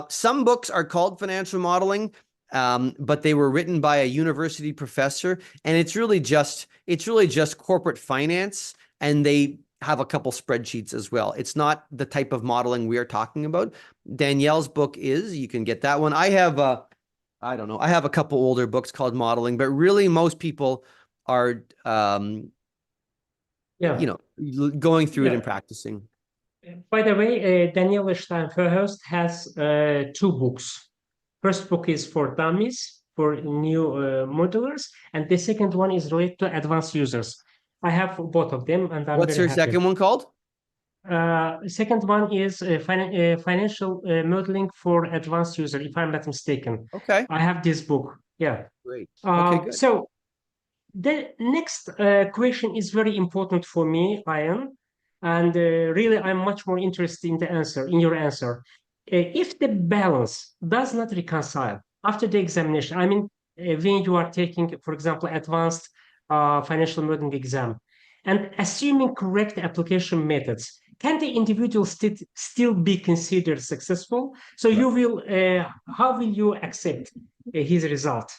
Speaker 1: Some books are called financial modeling, but they were written by a university professor, and it's really just corporate finance, and they have a couple spreadsheets as well. It's not the type of modeling we are talking about. Danielle's book is, you can get that one. I have I have a couple older books called modeling, but really most people are going through it and practicing.
Speaker 2: By the way, Danielle Stein-Fairhurst has 2 books. First book is for dummies, for new modelers, and the second one is related to advanced users. I have both of them, and I'm
Speaker 1: What's
Speaker 2: very
Speaker 1: her
Speaker 2: happy.
Speaker 1: second one called?
Speaker 2: Second one is financial modeling for advanced user, if I'm not mistaken.
Speaker 1: Okay.
Speaker 2: I have this book. Yeah.
Speaker 1: Great. Okay, good.
Speaker 2: So the next question is very important for me, Ian. And really, I'm much more interested in your answer. If the balance does not reconcile after the examination, when you are taking, for example, advanced financial modeling exam. And assuming correct application methods, can the individual still be considered successful? So you will, how will you accept his result?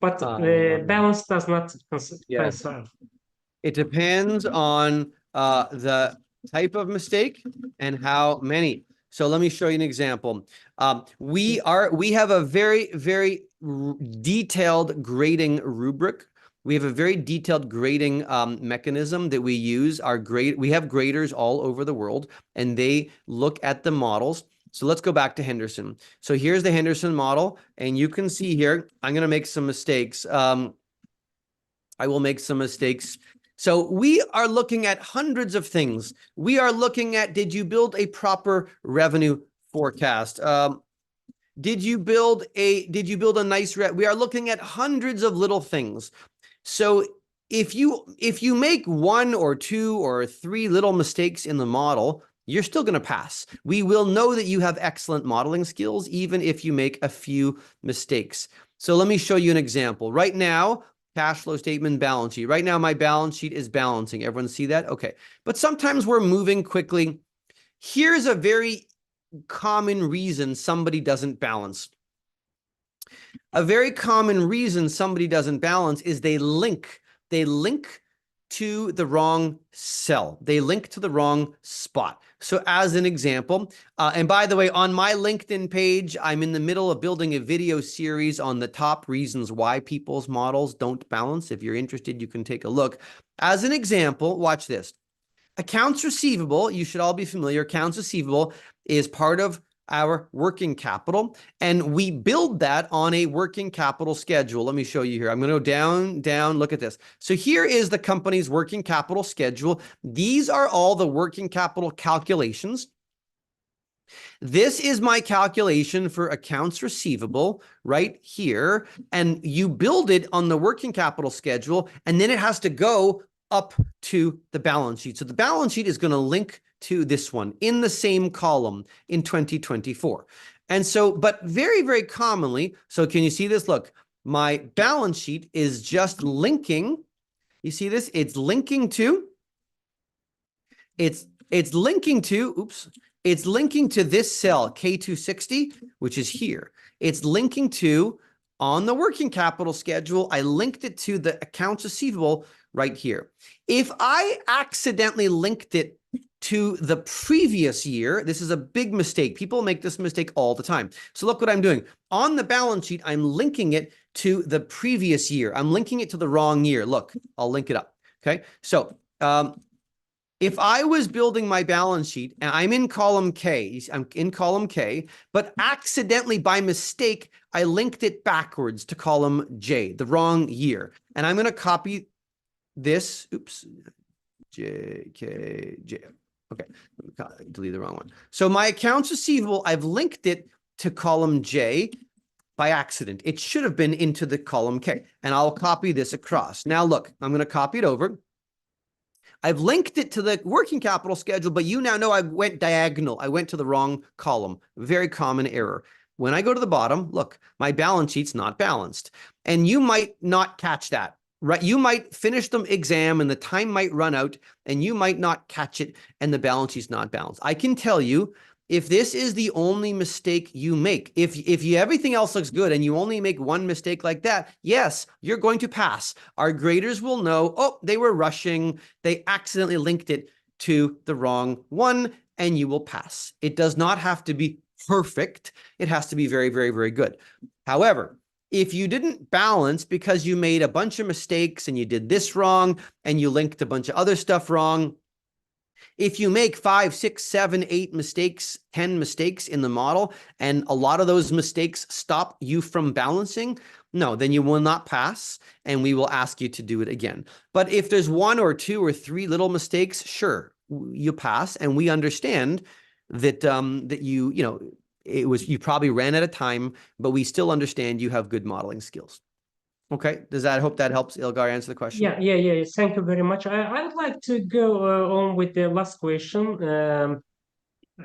Speaker 2: But balance does not concern.
Speaker 1: It depends on the type of mistake and how many. So let me show you an example. We have a very detailed grading rubric. We have a very detailed grading mechanism that we use. We have graders all over the world, and they look at the models. So let's go back to Henderson. So here's the Henderson model, and you can see here, I'm going to make some mistakes. I will make some mistakes. So we are looking at hundreds of things. We are looking at, did you build a proper revenue forecast? Did you build a nice we are looking at hundreds of little things. So if you make one or two or three little mistakes in the model, you're still going to pass. We will know that you have excellent modeling skills, even if you make a few mistakes. So let me show you an example. Right now, cash flow statement, balance sheet. Right now, my balance sheet is balancing. Everyone see that? Okay. But sometimes we're moving quickly. Here's a very common reason somebody doesn't balance. A very common reason somebody doesn't balance is they link to the wrong cell. They link to the wrong spot. So as an example, and by the way, on my LinkedIn page, I'm in the middle of building a video series on the top reasons why people's models don't balance. If you're interested, you can take a look. As an example, watch this. Accounts receivable, you should all be familiar. Accounts receivable is part of our working capital, and we build that on a working capital schedule. Let me show you here. I'm going to go down, look at this. So here is the company's working capital schedule. These are all the working capital calculations. This is my calculation for accounts receivable right here, and you build it on the working capital schedule, and then it has to go up to the balance sheet. So the balance sheet is going to link to this one in the same column in 2024. And so, but very commonly, so can you see this? Look, my balance sheet is just linking. You see this? It's linking to, it's linking to this cell, K260, which is here. It's linking to, on the working capital schedule, I linked it to the accounts receivable right here. If I accidentally linked it to the previous year, this is a big mistake. People make this mistake all the time. So look what I'm doing. On the balance sheet, I'm linking it to the previous year. I'm linking it to the wrong year. Look, I'll link it up. Okay. So if I was building my balance sheet and I'm in column K, but accidentally by mistake, I linked it backwards to column J, the wrong year. And I'm going to copy this. Oops. J, K, J. Okay, delete the wrong one. So my accounts receivable, I've linked it to column J by accident. It should have been into the column K, and I'll copy this across. Now look, I'm going to copy it over. I've linked it to the working capital schedule, but you now know I went diagonal. I went to the wrong column. Very common error. When I go to the bottom, look, my balance sheet's not balanced, and you might not catch that. Right, you might finish the exam and the time might run out and you might not catch it and the balance sheet's not balanced. I can tell you, if this is the only mistake you make, if everything else looks good and you only make one mistake like that, yes, you're going to pass. Our graders will know, oh, they were rushing. They accidentally linked it to the wrong one, and you will pass. It does not have to be perfect. It has to be very good. However, if you didn't balance because you made a bunch of mistakes and you did this wrong and you linked a bunch of other stuff wrong, if you make 5, 6, 7, 8 mistakes, 10 mistakes in the model, and a lot of those mistakes stop you from balancing, no, then you will not pass, and we will ask you to do it again. But if there's 1 or 2 or 3 little mistakes, sure, you pass, and we understand that that you probably ran out of time, but we still understand you have good modeling skills. Okay, I hope that helps Ilgar answer the question.
Speaker 2: Yeah. Thank you very much. I would like to go on with the last question.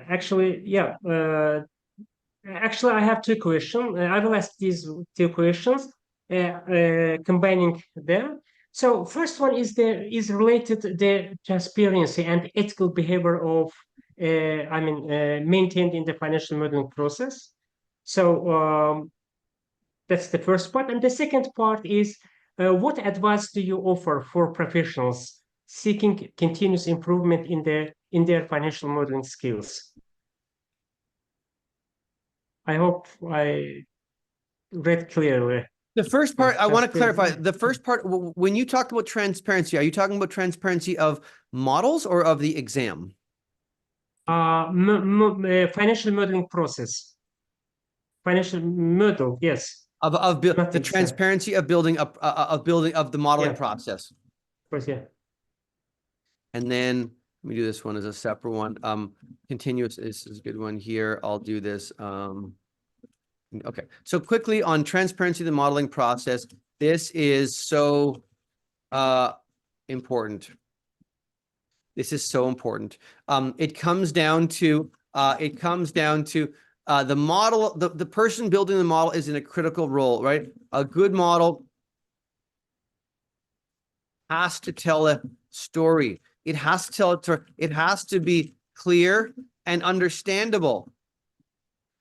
Speaker 2: Actually, I have 2 questions. I will ask these 2 questions. combining them. So first one is related to the transparency and ethical behavior of maintained in the financial modeling process. So that's the first part. And the second part is what advice do you offer for professionals seeking continuous improvement in their financial modeling skills? I hope I read clearly.
Speaker 1: The first part, I want to clarify. The first part, when you talk about transparency, are you talking about transparency of models or of the exam?
Speaker 2: Financial modeling process. Financial model, yes.
Speaker 1: Of the transparency of building up of the modeling process.
Speaker 2: Of course, yeah.
Speaker 1: And then let me do this one as a separate one. Continuous is a good one here. I'll do this. Okay, so quickly on transparency of the modeling process. This is so important. This is so important. It comes down to the model, the person building the model is in a critical role, right? A good model has to tell a story. It has to tell it has to be clear and understandable,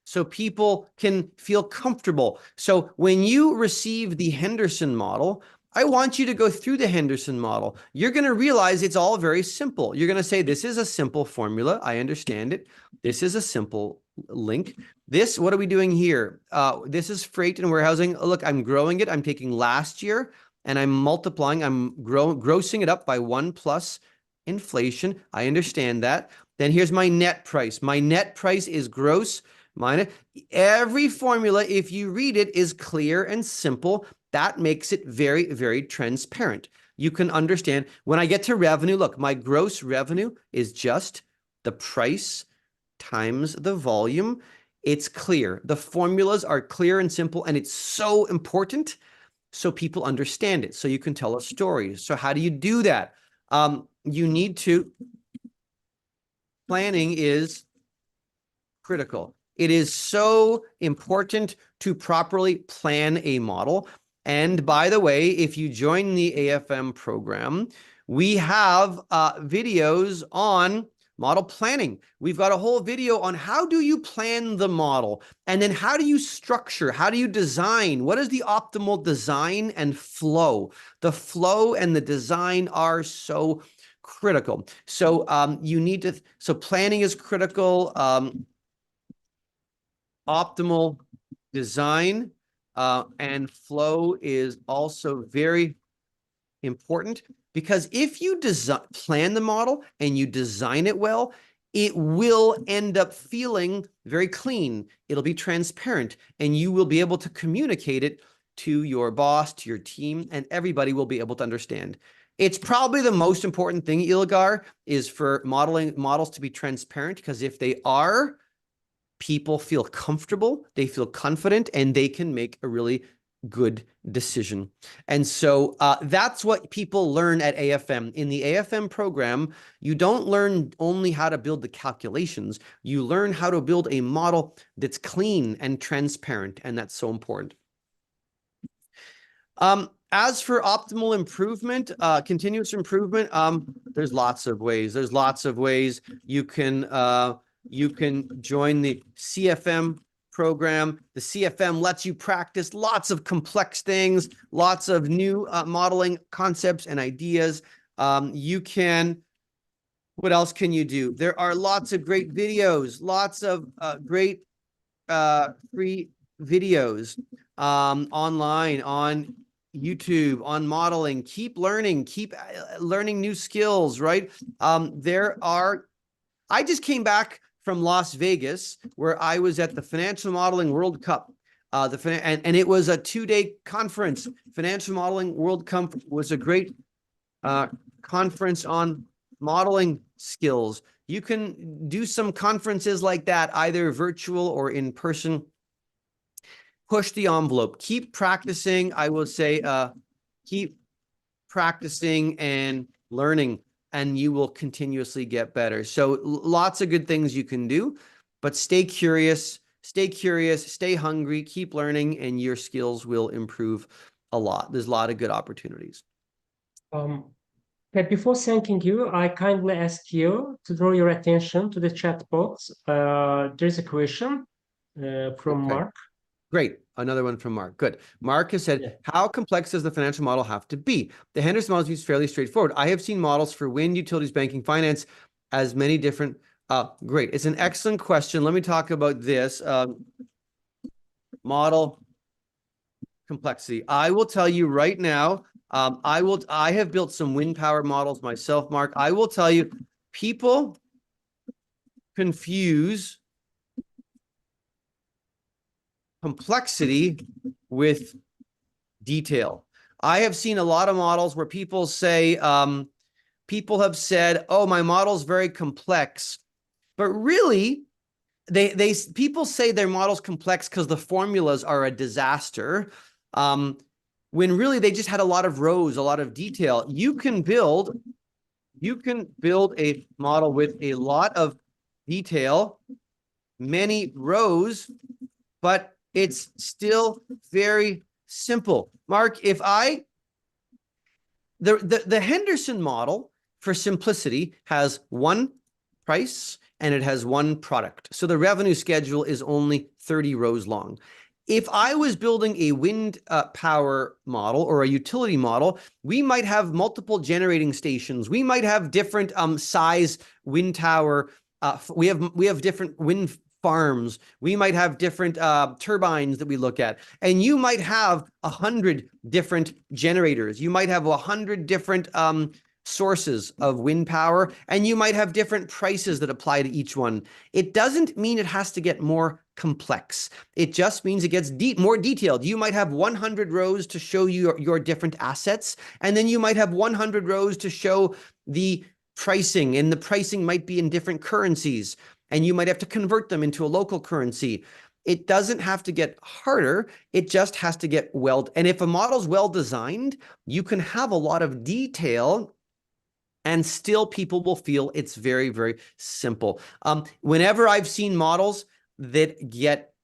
Speaker 1: so people can feel comfortable. So when you receive the Henderson model, I want you to go through the Henderson model. You're going to realize it's all very simple. You're going to say, this is a simple formula. I understand it. This is a simple link. This, what are we doing here? This is freight and warehousing. Look, I'm growing it. I'm taking last year and I'm multiplying. I'm grossing it up by 1 plus inflation. I understand that. Then here's my net price. My net price is gross minus. Every formula, if you read it, is clear and simple. That makes it very, very transparent. You can understand when I get to revenue, look, my gross revenue is just the price times the volume. It's clear. The formulas are clear and simple, and it's so important so people understand it, so you can tell a story. So how do you do that? You need to, planning is critical. It is so important to properly plan a model. And by the way, if you join the AFM program, we have videos on model planning. We've got a whole video on how do you plan the model, and then how do you structure, how do you design, what is the optimal design and flow? The flow and the design are so critical. So you need to, so planning is critical. Optimal design and flow is also very important, because if you plan the model and you design it well, it will end up feeling very clean. It'll be transparent, and you will be able to communicate it to your boss, to your team, and everybody will be able to understand. It's probably the most important thing, Ilgar, is for models to be transparent, because if they are, people feel comfortable, they feel confident, and they can make a really good decision. And so that's what people learn at AFM. In the AFM program, you don't learn only how to build the calculations, you learn how to build a model that's clean and transparent, and that's so important. As for optimal improvement, continuous improvement, there's lots of ways. There's lots of ways you can join the CFM program. The CFM lets you practice lots of complex things, lots of new modeling concepts and ideas. You can, what else can you do? There are lots of great videos, lots of great free videos online, on YouTube, on modeling. Keep learning new skills, right? I just came back from Las Vegas, where I was at the Financial Modeling World Cup. And it was a 2-day conference. Financial Modeling World Cup was a great conference on modeling skills. You can do some conferences like that, either virtual or in person. Push the envelope. Keep practicing. I will say, keep practicing and learning, and you will continuously get better. So lots of good things you can do, but stay curious, stay hungry, keep learning, and your skills will improve a lot. There's a lot of good opportunities.
Speaker 2: But before thanking you, I kindly ask you to draw your attention to the chat box. There's a question from Mark.
Speaker 1: Great. Another one from Mark. Good. Mark has said, how complex does the financial model have to be? The Henderson model is fairly straightforward. I have seen models for wind, utilities, banking, finance as many different. Great. It's an excellent question. Let me talk about this. Model complexity. I will tell you right now, I have built some wind power models myself, Mark. I will tell you, people confuse complexity with detail. I have seen a lot of models where people say, people have said, oh, my model's very complex, but really people say their model's complex because the formulas are a disaster. When really they just had a lot of rows, a lot of detail. You can build a model with a lot of detail, many rows, but it's still very simple. Mark, if the Henderson model for simplicity has one price and it has one product. So the revenue schedule is only 30 rows long. If I was building a wind power model or a utility model, we might have multiple generating stations. We might have different size wind tower. We have different wind farms. We might have different turbines that we look at. And you might have 100 different generators. You might have 100 different sources of wind power, and you might have different prices that apply to each one. It doesn't mean it has to get more complex. It just means it gets more detailed. You might have 100 rows to show you your different assets, and then you might have 100 rows to show the pricing, and the pricing might be in different currencies, and you might have to convert them into a local currency. It doesn't have to get harder. It just has to get well. And if a model's well designed, you can have a lot of detail and still people will feel it's very, very simple. Whenever I've seen models that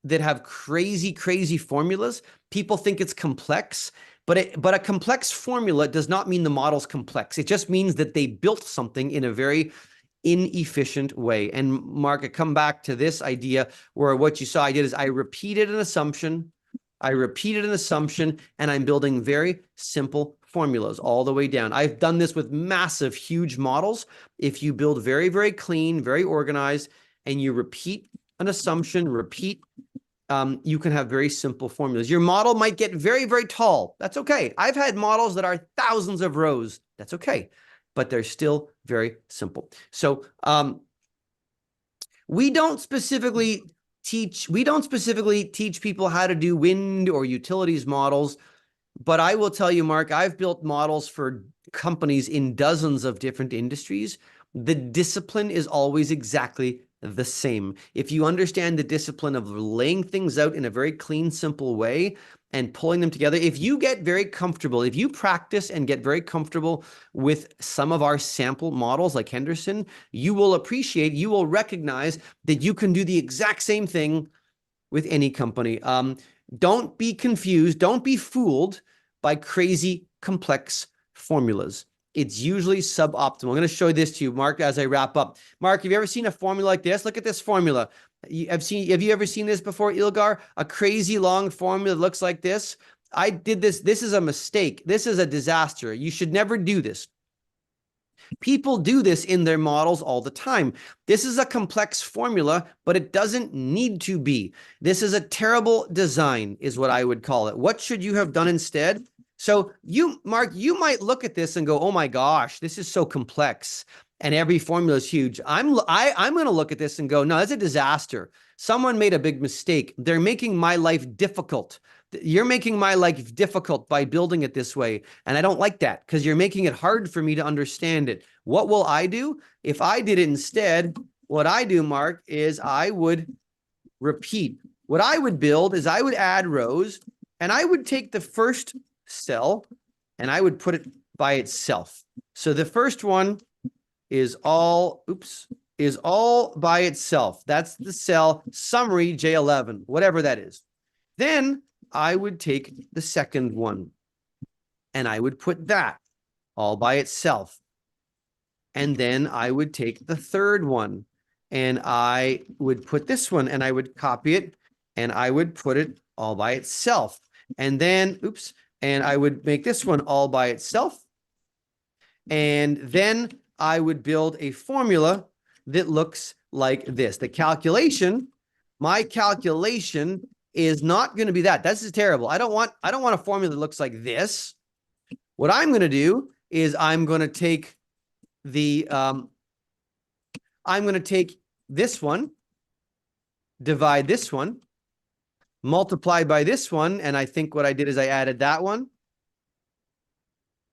Speaker 1: have crazy formulas, people think it's complex, but a complex formula does not mean the model's complex. It just means that they built something in a very inefficient way. And Mark, I come back to this idea where what you saw I did is I repeated an assumption, and I'm building very simple formulas all the way down. I've done this with massive, huge models. If you build very, very clean, very organized, and you repeat an assumption, you can have very simple formulas. Your model might get very, very tall. That's okay. I've had models that are thousands of rows. That's okay. But they're still very simple. So we don't specifically teach people how to do wind or utilities models. But I will tell you, Mark, I've built models for companies in dozens of different industries. The discipline is always exactly the same. If you understand the discipline of laying things out in a very clean, simple way and pulling them together, if you get very comfortable, if you practice and get very comfortable with some of our sample models like Henderson, you will recognize that you can do the exact same thing with any company. Don't be confused. Don't be fooled by crazy, complex formulas. It's usually suboptimal. I'm going to show this to you, Mark, as I wrap up. Mark, have you ever seen a formula like this? Look at this formula. Have you ever seen this before, Ilgar? A crazy long formula that looks like this? I did this. This is a mistake. This is a disaster. You should never do this. People do this in their models all the time. This is a complex formula, but it doesn't need to be. This is a terrible design, is what I would call it. What should you have done instead? So Mark, you might look at this and go, oh my gosh, this is so complex and every formula is huge. I'm going to look at this and go, no, that's a disaster. Someone made a big mistake. They're making my life difficult. You're making my life difficult by building it this way. And I don't like that because you're making it hard for me to understand it. What will I do? If I did it instead, what I do, Mark, is I would repeat. What I would build is I would add rows and I would take the first cell and I would put it by itself. So the first one is all by itself. That's the cell summary J11, whatever that is. Then I would take the second one and I would put that all by itself. And then I would take the third one and I would put this one and I would copy it and I would put it all by itself. And then, oops, and I would make this one all by itself. And then I would build a formula that looks like this. The calculation, my calculation is not going to be that. This is terrible. I don't want a formula that looks like this. What I'm going to do is I'm going to take the I'm going to take this one, divide this one, multiply by this one, and I think what I did is I added that one.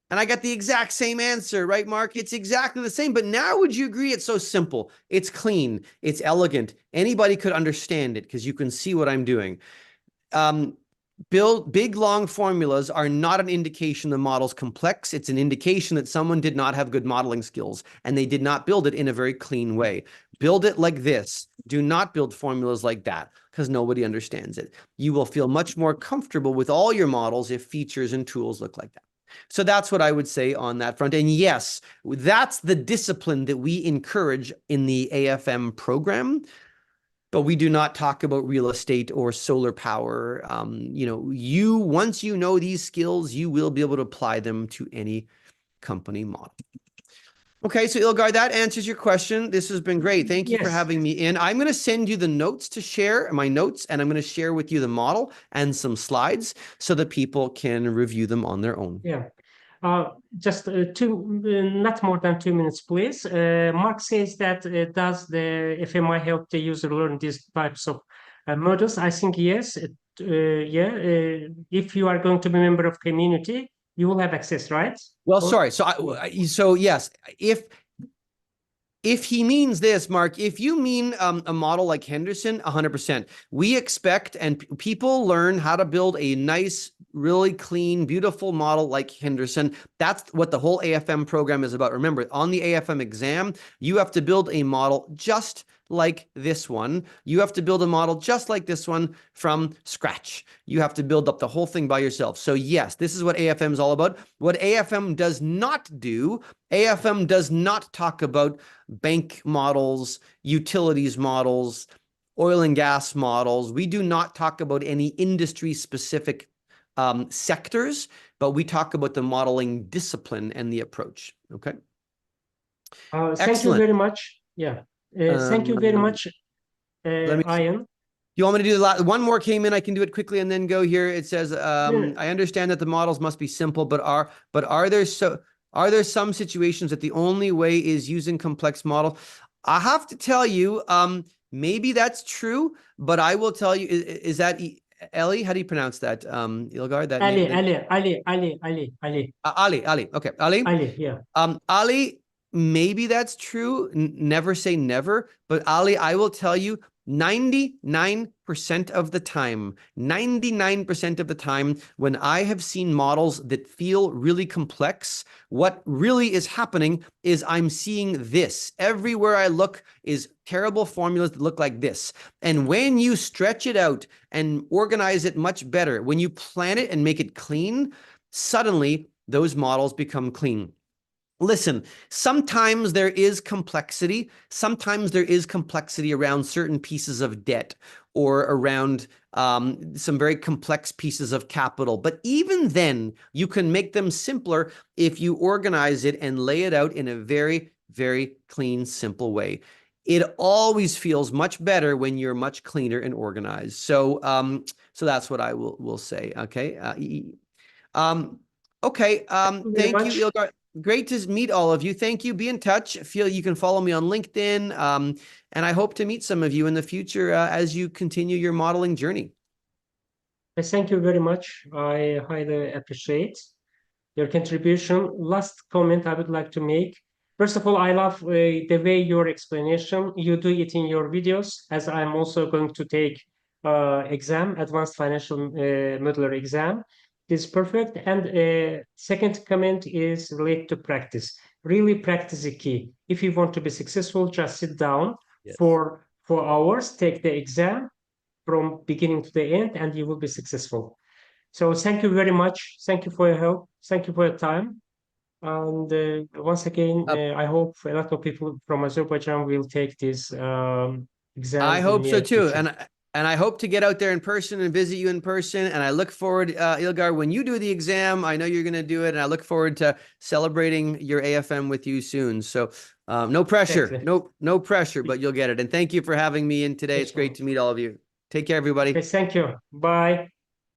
Speaker 1: And I got the exact same answer, right, Mark? It's exactly the same. But now would you agree it's so simple? It's clean. It's elegant. Anybody could understand it because you can see what I'm doing. Big, long formulas are not an indication the model's complex. It's an indication that someone did not have good modeling skills and they did not build it in a very clean way. Build it like this. Do not build formulas like that because nobody understands it. You will feel much more comfortable with all your models if features and tools look like that. So that's what I would say on that front. And yes, that's the discipline that we encourage in the AFM program. But we do not talk about real estate or solar power. Once you know these skills, you will be able to apply them to any company model. Okay, so Ilgar, that answers your question. This has been great. Thank you for having me in. I'm going to send you the notes to share, my notes, and I'm going to share with you the model and some slides so that people can review them on their own.
Speaker 2: Yeah. Just not more than 2 minutes, please. Mark says that does the FMI help the user learn these types of models? I think yes. If you are going to be a member of community, you will have access, right?
Speaker 1: Well, sorry. So yes, if he means this, Mark, if you mean a model like Henderson, 100%. We expect and people learn how to build a nice, really clean, beautiful model like Henderson. That's what the whole AFM program is about. Remember, on the AFM exam, you have to build a model just like this one. You have to build a model just like this one from scratch. You have to build up the whole thing by yourself. So yes, this is what AFM is all about. What AFM does not do, AFM does not talk about bank models, utilities models, oil and gas models. We do not talk about any industry specific sectors, but we talk about the modeling discipline and the approach. Okay.
Speaker 2: Thank you very much. Yeah. Thank you very much, Ian.
Speaker 1: You want me to do the last one more came in? I can do it quickly and then go here. It says, I understand that the models must be simple, but are there some situations that the only way is using complex model? I have to tell you, maybe that's true, but I will tell you, is that Ellie? How do you pronounce that? Ilgar? That
Speaker 2: Ali.
Speaker 1: Okay, Ali.
Speaker 2: Yeah.
Speaker 1: Ali, maybe that's true. Never say never. But Ali, I will tell you, 99% of the time, 99% of the time, when I have seen models that feel really complex, what really is happening is I'm seeing this. Everywhere I look is terrible formulas that look like this. And when you stretch it out and organize it much better, when you plan it and make it clean, suddenly those models become clean. Listen, sometimes there is complexity. Sometimes there is complexity around certain pieces of debt or around some very complex pieces of capital. But even then, you can make them simpler if you organize it and lay it out in a very, very clean, simple way. It always feels much better when you're much cleaner and organized. So, so that's what I will say. Okay. Okay. Thank you, Ilgar. Great to meet all of you. Thank you. Be in touch. Feel you can follow me on LinkedIn. And I hope to meet some of you in the future as you continue your modeling journey.
Speaker 2: Thank you very much. I highly appreciate your contribution. Last comment I would like to make. First of all, I love the way your explanation, you do it in your videos, as I'm also going to take advanced financial modeler exam. Is perfect. And second comment is related to practice. Really, practice is key. If you want to be successful, just sit down for 4 hours, take the exam from beginning to the end, and you will be successful. So thank you very much. Thank you for your help. Thank you for your time. And once again, I hope a lot of people from Azerbaijan will take this exam
Speaker 1: I
Speaker 2: in
Speaker 1: hope so
Speaker 2: near
Speaker 1: too.
Speaker 2: future.
Speaker 1: And I hope to get out there in person and visit you in person. And I look forward, Ilgar, when you do the exam, I know you're going to do it. And I look forward to celebrating your AFM with you soon. So no pressure,
Speaker 2: Exactly.
Speaker 1: no pressure, but you'll get it. And thank you for having me in today. It's great to meet all of you. Take care, everybody.
Speaker 2: Okay, thank you. Bye.